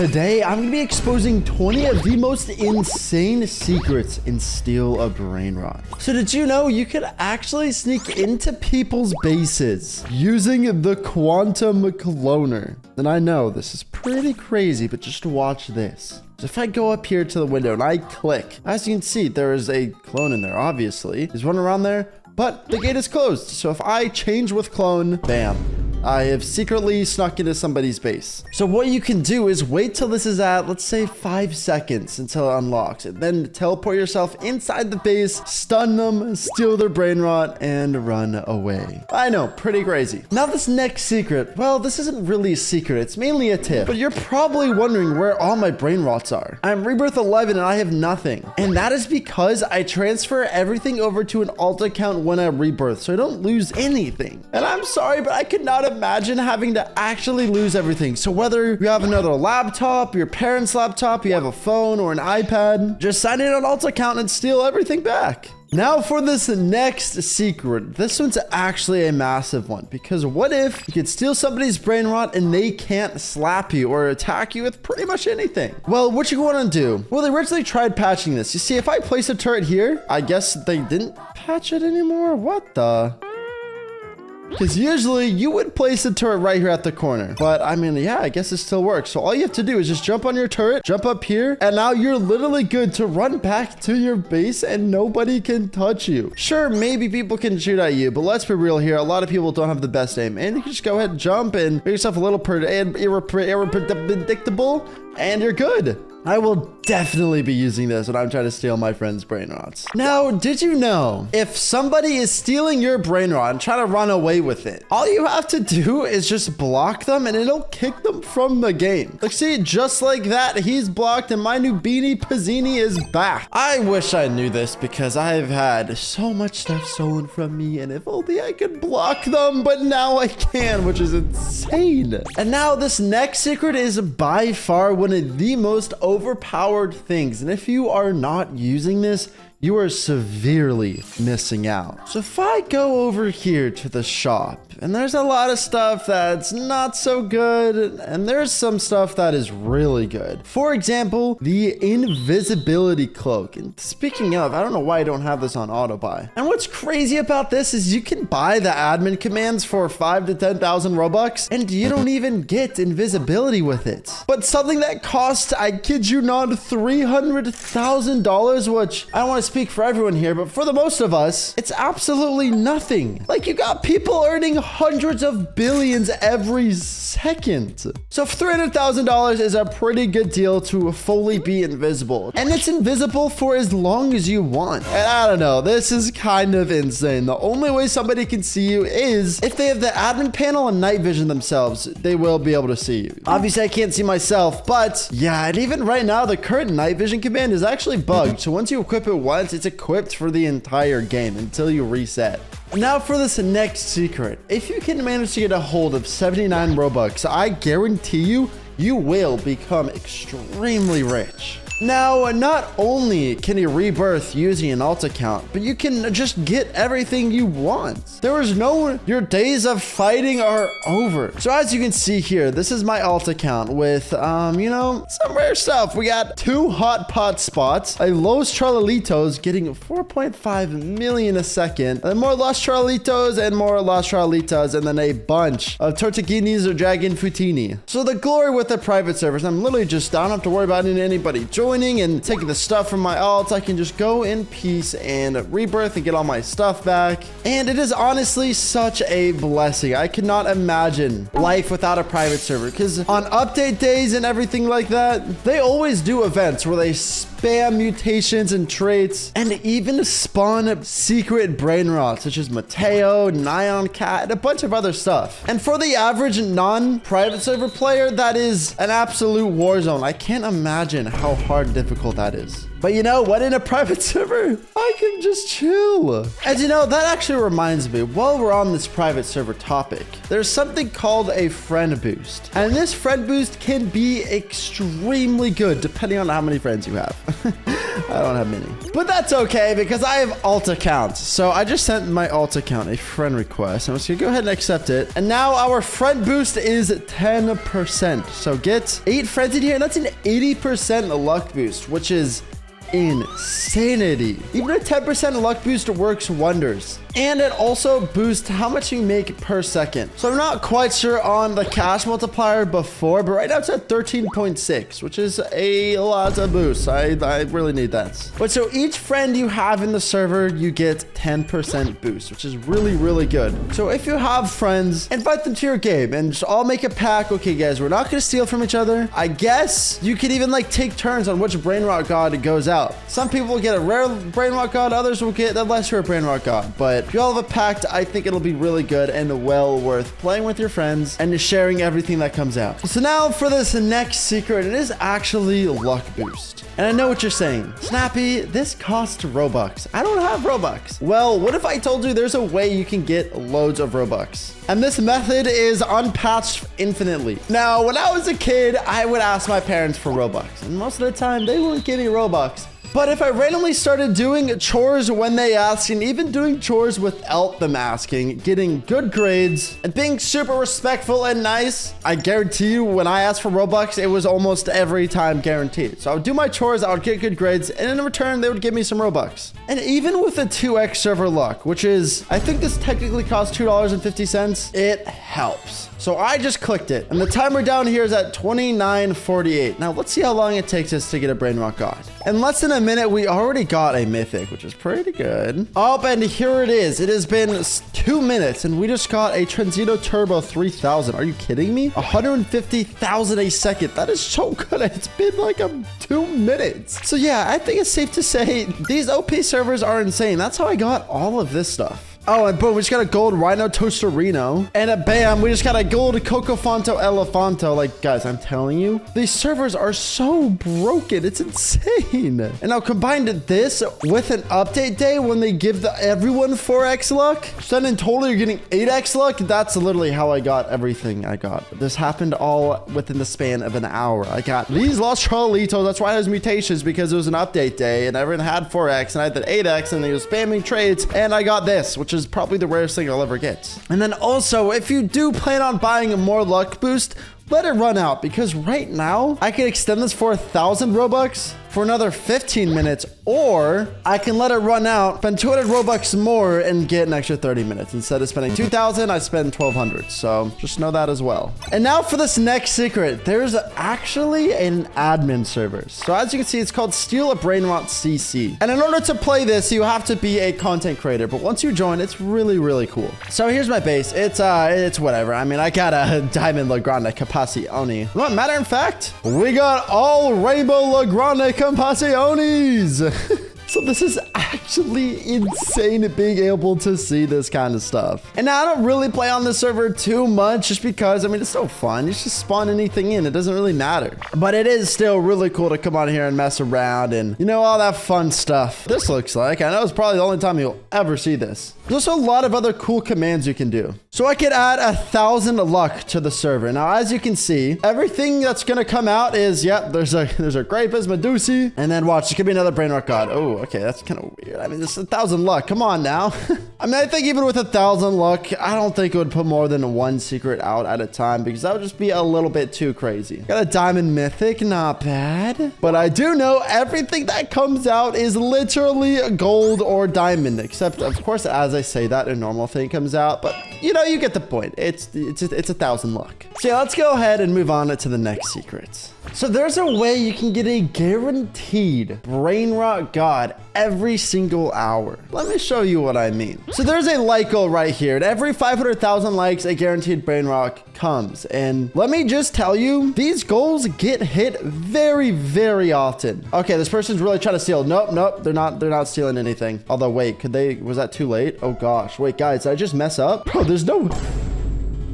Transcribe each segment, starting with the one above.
Today, I'm gonna be exposing 20 of the most insane secrets in Steal a Brainrot. So did you know you could actually sneak into people's bases using the quantum cloner? And I know this is pretty crazy, but just watch this. So if I go up here to the window and I click, as you can see, there is a clone in there, obviously. There's one around there, but the gate is closed. So if I change with clone, bam. I have secretly snuck into somebody's base. So what you can do is wait till this is at, let's say 5 seconds until it unlocks. And then teleport yourself inside the base, stun them, steal their Brainrot, and run away. I know, pretty crazy. Now this next secret, well, this isn't really a secret. It's mainly a tip. But you're probably wondering where all my Brainrots are. I'm Rebirth 11 and I have nothing. And that is because I transfer everything over to an alt account when I rebirth, so I don't lose anything. And I'm sorry, but I could not imagine having to actually lose everything. So whether you have another laptop, your parents' laptop, you have a phone or an iPad, just sign in an alt account and steal everything back. Now for this next secret. This one's actually a massive one, because what if you could steal somebody's Brainrot and they can't slap you or attack you with pretty much anything? Well, what you want to do? Well, they originally tried patching this. You see, if I place a turret here, I guess they didn't patch it anymore. What the? Because usually you would place a turret right here at the corner. But I mean, yeah, I guess it still works. So all you have to do is just jump on your turret, jump up here, and now you're literally good to run back to your base and nobody can touch you. Sure, maybe people can shoot at you, but let's be real here. A lot of people don't have the best aim. And you can just go ahead and jump and make yourself a little predictable, and you're good. I will definitely be using this when I'm trying to steal my friend's Brainrots. Now, did you know if somebody is stealing your Brainrot and trying to run away with it, all you have to do is just block them and it'll kick them from the game. Like, see, just like that, he's blocked and my new Beanie Pizzini is back. I wish I knew this because I've had so much stuff stolen from me, and if only I could block them, but now I can, which is insane. And now this next secret is by far one of the most overpowered things, and if you are not using this, you are severely missing out. So if I go over here to the shop, and there's a lot of stuff that's not so good, and there's some stuff that is really good. For example, the invisibility cloak. And speaking of, I don't know why I don't have this on auto buy. And what's crazy about this is you can buy the admin commands for 5 to 10,000 Robux, and you don't even get invisibility with it. But something that costs, I kid you not, $300,000, which I don't want to speak for everyone here, but for the most of us, it's absolutely nothing. Like, you got people earning hundreds of billions every second. So $300,000 is a pretty good deal to fully be invisible. And it's invisible for as long as you want. And I don't know, this is kind of insane. The only way somebody can see you is if they have the admin panel and night vision themselves, they will be able to see you. Obviously, I can't see myself, but yeah, and even right now, the current night vision command is actually bugged. So once you equip it once, it's equipped for the entire game until you reset. Now for this next secret. If you can manage to get a hold of 79 Robux, I guarantee you, you will become extremely rich. Now, not only can you rebirth using an alt account, but you can just get everything you want. There is your days of fighting are over. So as you can see here, this is my alt account with, you know, some rare stuff. We got 2 hot pot spots, a Los Charlitos getting 4.5 million a second, and more Los Charlitos and more Los Charlitas, and then a bunch of Tortuguinis or Dragon Futini. So the glory with the private servers, I'm literally just, I don't have to worry about anybody joining and taking the stuff from my alt. I can just go in peace and rebirth and get all my stuff back. And it is honestly such a blessing. I cannot imagine life without a private server, because on update days and everything like that, they always do events where they spam mutations and traits and even spawn secret Brainrots such as Mateo, Nyan Cat, and a bunch of other stuff. And for the average non-private server player, that is an absolute war zone. I can't imagine how hard and difficult that is. But you know what? In a private server, I can just chill. And you know, that actually reminds me, while we're on this private server topic, there's something called a friend boost. And this friend boost can be extremely good depending on how many friends you have. I don't have many. But that's okay because I have alt account. So I just sent my alt account a friend request. I'm just gonna go ahead and accept it. And now our friend boost is 10%. So get 8 friends in here, and that's an 80% luck boost, which is insanity. Even a 10% luck boost works wonders. And it also boosts how much you make per second. So I'm not quite sure on the cash multiplier before, but right now it's at 13.6, which is a lot of boost. I really need that. But so each friend you have in the server, you get 10% boost, which is really, really good. So if you have friends, invite them to your game and just all make a pack. Okay, guys, we're not going to steal from each other. I guess you could even like take turns on which Brainrot god goes out. Some people will get a rare Brainrot god, others will get a less rare Brainrot god. But if you all have a pact, I think it'll be really good and well worth playing with your friends and sharing everything that comes out. So now for this next secret, it is actually luck boost. And I know what you're saying. Snappy, this costs Robux. I don't have Robux. Well, what if I told you there's a way you can get loads of Robux? And this method is unpatched infinitely. Now, when I was a kid, I would ask my parents for Robux. And most of the time, they wouldn't give me Robux. But if I randomly started doing chores when they asked, and even doing chores without them asking, getting good grades, and being super respectful and nice, I guarantee you when I asked for Robux, it was almost every time guaranteed. So I would do my chores, I would get good grades, and in return, they would give me some Robux. And even with a 2x server luck, which is, I think this technically costs $2.50, it helps. So I just clicked it, and the timer down here is at 29:48. Now let's see how long it takes us to get a Brainrot god. In less than a minute, we already got a mythic, which is pretty good. Oh, and here it is. It has been 2 minutes, and we just got a Transito Turbo 3000. Are you kidding me? 150,000 a second. That is so good. It's been like 2 minutes. So yeah, I think it's safe to say these OP servers are insane. That's how I got all of this stuff. Oh, and boom, we just got a gold Rhino Toasterino. And a bam, we just got a gold Cocofonto Elefanto. Like, guys, I'm telling you, these servers are so broken. It's insane. And now combined this with an update day when they give everyone 4x luck. So then in total, you're getting 8x luck. That's literally how I got everything I got. This happened all within the span of an hour. I got these Los Charlitos. That's why there's mutations, because it was an update day and everyone had 4x and I had the 8x and they were spamming trades. And I got this, which is probably the rarest thing I'll ever get. And then also, if you do plan on buying a more luck boost, let it run out, because right now I can extend this for 1,000 Robux for another 15 minutes, or I can let it run out, spend 200 Robux more and get an extra 30 minutes. Instead of spending 2,000, I spend 1,200. So just know that as well. And now for this next secret, there's actually an admin server. So as you can see, it's called Steal a Brainrot CC. And in order to play this, you have to be a content creator. But once you join, it's really, really cool. So here's my base. It's whatever. I mean, I got a Diamond Legrand Capacioni. What matter in fact, we got all Rainbow Legrand Compassiones. So this is actually insane being able to see this kind of stuff. And now I don't really play on this server too much just because, I mean, it's so fun. You just spawn anything in. It doesn't really matter. But it is still really cool to come on here and mess around and, you know, all that fun stuff. This looks like, I know it's probably the only time you'll ever see this. There's also a lot of other cool commands you can do. So I could add 1,000 luck to the server. Now, as you can see, everything that's going to come out is, yep, there's a Grapus Medusi. And then watch, it could be another Brainrot god. Oh, okay, that's kind of weird. I mean, it's 1,000 luck. Come on now. I mean, I think even with 1,000 luck, I don't think it would put more than one secret out at a time, because that would just be a little bit too crazy. Got a Diamond Mythic, not bad. But I do know everything that comes out is literally gold or diamond, except, of course, as I say that, a normal thing comes out. But, you know, you get the point. It's 1,000 luck. So yeah, let's go ahead and move on to the next secret. So there's a way you can get a guaranteed Brainrot god every single hour. Let me show you what I mean. So there's a like goal right here. And every 500,000 likes, a guaranteed Brainrot comes. And let me just tell you, these goals get hit very, very often. Okay, this person's really trying to steal. Nope, they're not stealing anything. Although, wait, was that too late? Oh gosh, wait, guys, did I just mess up? Bro, there's no...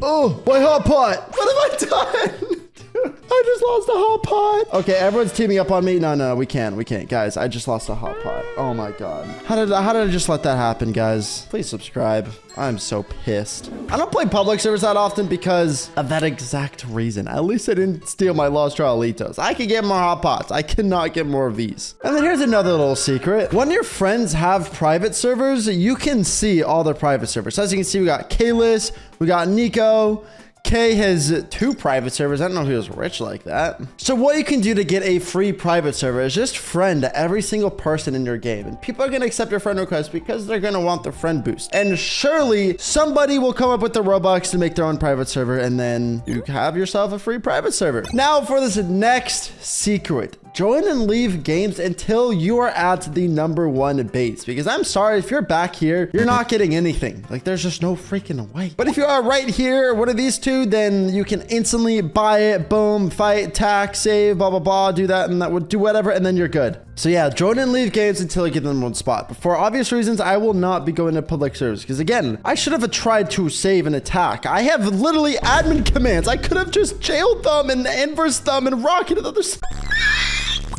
Oh, my hot pot. What have I done? Dude. I just lost a hot pot. Okay, everyone's teaming up on me. No, we can't. Guys, I just lost a hot pot. Oh my God. How did I just let that happen, guys? Please subscribe. I'm so pissed. I don't play public servers that often because of that exact reason. At least I didn't steal my Lost Trialitos. I could get more hot pots. I cannot get more of these. And then here's another little secret. When your friends have private servers, you can see all their private servers. So as you can see, we got Kalis, we got Nico. Kay has 2 private servers. I don't know who is rich like that. So what you can do to get a free private server is just friend every single person in your game. And people are going to accept your friend request because they're going to want the friend boost. And surely somebody will come up with the Robux to make their own private server. And then you have yourself a free private server. Now for this next secret. Join and leave games until you are at the #1 base. Because I'm sorry, if you're back here, you're not getting anything. Like, there's just no freaking way. But if you are right here, one of these two, then you can instantly buy it. Boom, fight, attack, save, blah, blah, blah. Do that and that would do whatever, and then you're good. So yeah, join and leave games until you get the #1 spot. But for obvious reasons, I will not be going to public servers. Because again, I should have tried to save and attack. I have literally admin commands. I could have just jailed them and inverse them and rocketed other stuff.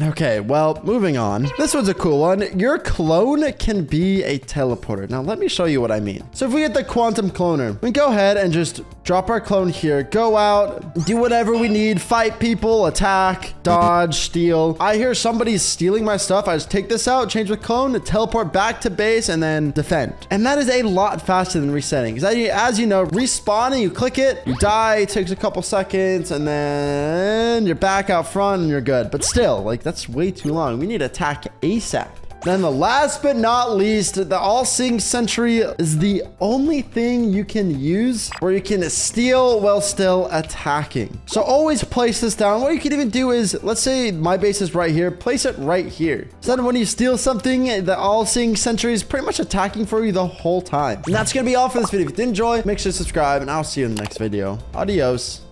Okay, well, moving on. This one's a cool one. Your clone can be a teleporter. Now, let me show you what I mean. So if we get the quantum cloner, we go ahead and just drop our clone here, go out, do whatever we need, fight people, attack, dodge, steal. I hear somebody's stealing my stuff. I just take this out, change the clone, teleport back to base, and then defend. And that is a lot faster than resetting. Because as you know, respawning, you click it, you die, it takes a couple seconds, and then you're back out front and you're good. But still, like, that's way too long. We need to attack ASAP. Then the last but not least, the all-seeing sentry is the only thing you can use where you can steal while still attacking. So always place this down. What you can even do is, let's say my base is right here, place it right here. So then when you steal something, the all-seeing sentry is pretty much attacking for you the whole time. And that's going to be all for this video. If you did enjoy, make sure to subscribe, and I'll see you in the next video. Adios.